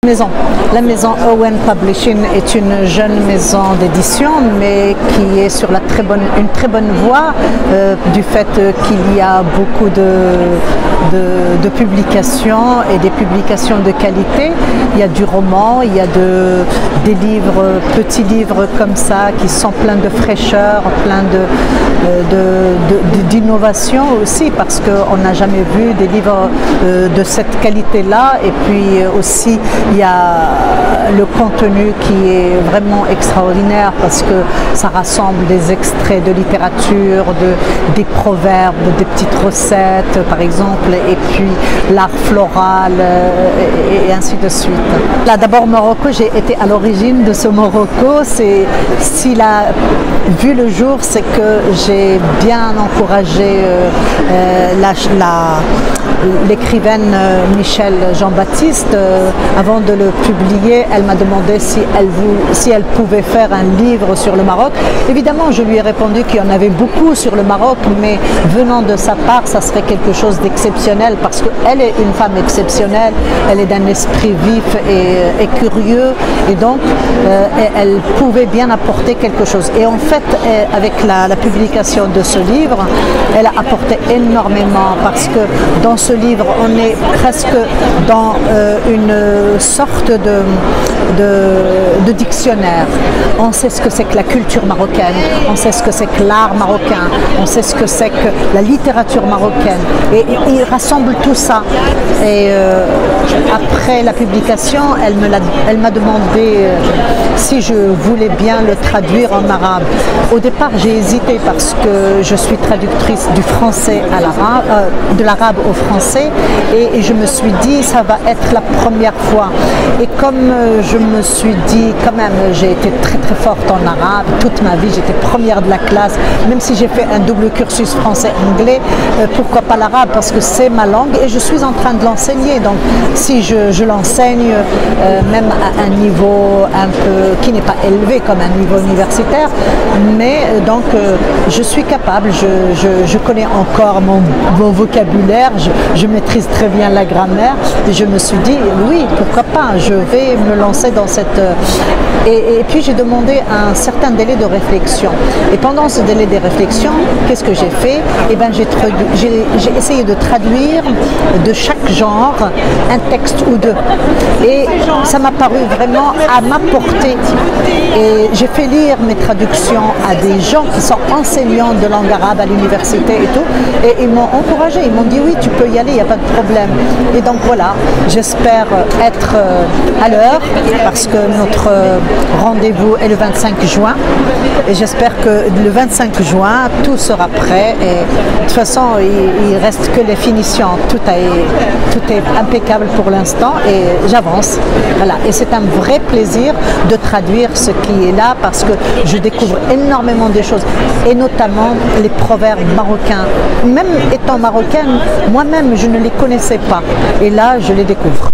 Maison. La maison Owen Publishing est une jeune maison d'édition, mais qui est sur une très bonne voie du fait qu'il y a beaucoup de publications et des publications de qualité. Il y a du roman, il y a des livres, petits livres comme ça, qui sont pleins de fraîcheur, pleins d'innovation aussi, parce qu'on n'a jamais vu des livres de cette qualité-là. Et puis aussi, il y a le contenu qui est vraiment extraordinaire parce que ça rassemble des extraits de littérature, des proverbes, des petites recettes par exemple, et puis l'art floral et ainsi de suite. Là d'abord Morocco, j'ai été à l'origine de ce Morocco. S'il a vu le jour, c'est que j'ai bien encouragé l'écrivaine Michel Jean-Baptiste. Avant de le publier, elle m'a demandé si elle pouvait faire un livre sur le Maroc. Évidemment, je lui ai répondu qu'il y en avait beaucoup sur le Maroc, mais venant de sa part, ça serait quelque chose d'exceptionnel parce qu'elle est une femme exceptionnelle, elle est d'un esprit vif et curieux, et donc elle pouvait bien apporter quelque chose. Et en fait, avec la publication de ce livre, elle a apporté énormément parce que dans ce livre, on est presque dans une sorte de dictionnaire. On sait ce que c'est que la culture marocaine, on sait ce que c'est que l'art marocain, on sait ce que c'est que la littérature marocaine. Et il rassemble tout ça. Et après la publication, elle m'a demandé si je voulais bien le traduire en arabe. Au départ, j'ai hésité parce que je suis traductrice du français à l'arabe, de l'arabe au français, et je me suis dit ça va être la première fois. Et comme je me suis dit quand même, j'ai été très très forte en arabe toute ma vie, j'étais première de la classe, même si j'ai fait un double cursus français-anglais, pourquoi pas l'arabe, parce que c'est ma langue et je suis en train de l'enseigner. Donc si je l'enseigne même à un niveau un peu qui n'est pas élevé comme un niveau universitaire, mais donc je suis capable, je connais encore mon vocabulaire, je maîtrise très bien la grammaire, et je me suis dit oui, pourquoi pas, je vais me lancer dans cette... Et puis j'ai demandé un certain délai de réflexion. Et pendant ce délai de réflexion, qu'est-ce que j'ai fait? Eh bien, j'ai essayé de traduire de chaque genre un texte ou deux. Et ça m'a paru vraiment à ma portée. Et j'ai fait lire mes traductions à des gens qui sont enseignants de langue arabe à l'université et tout. Et ils m'ont encouragé, ils m'ont dit oui, tu peux y aller, il n'y a pas de problème. Et donc voilà, j'espère être à l'heure parce que notre rendez-vous est le 25 juin. Et j'espère que le 25 juin, tout sera prêt. Et de toute façon, il ne reste que les finitions. Tout est impeccable pour l'instant et j'avance. Voilà. Et c'est un vrai plaisir de traduire ce qui est là parce que je découvre énormément de choses et notamment les proverbes marocains. Même étant marocaine, moi-même, je ne les connaissais pas. Et là, je les découvre.